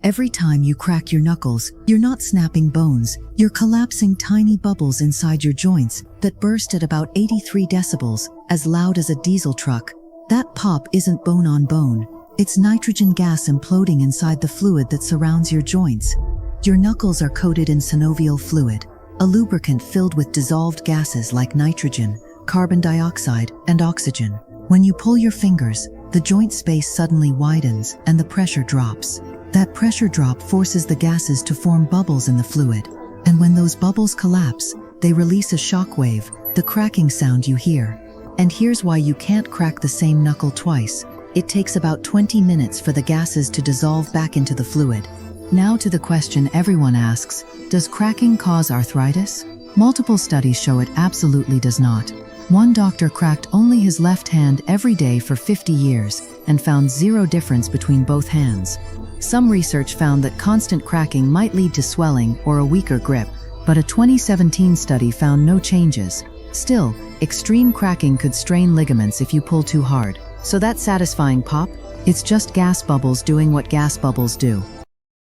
Every time you crack your knuckles, you're not snapping bones, you're collapsing tiny bubbles inside your joints that burst at about 83 decibels, as loud as a diesel truck. That pop isn't bone on bone. It's nitrogen gas imploding inside the fluid that surrounds your joints. Your knuckles are coated in synovial fluid, a lubricant filled with dissolved gases like nitrogen, carbon dioxide, and oxygen. When you pull your fingers, the joint space suddenly widens and the pressure drops. That pressure drop forces the gases to form bubbles in the fluid. And when those bubbles collapse, they release a shock wave, the cracking sound you hear. And here's why you can't crack the same knuckle twice. It takes about 20 minutes for the gases to dissolve back into the fluid. Now to the question everyone asks, does cracking cause arthritis? Multiple studies show it absolutely does not. One doctor cracked only his left hand every day for 50 years and found zero difference between both hands. Some research found that constant cracking might lead to swelling or a weaker grip, but a 2017 study found no changes. Still, extreme cracking could strain ligaments if you pull too hard. So that satisfying pop? It's just gas bubbles doing what gas bubbles do.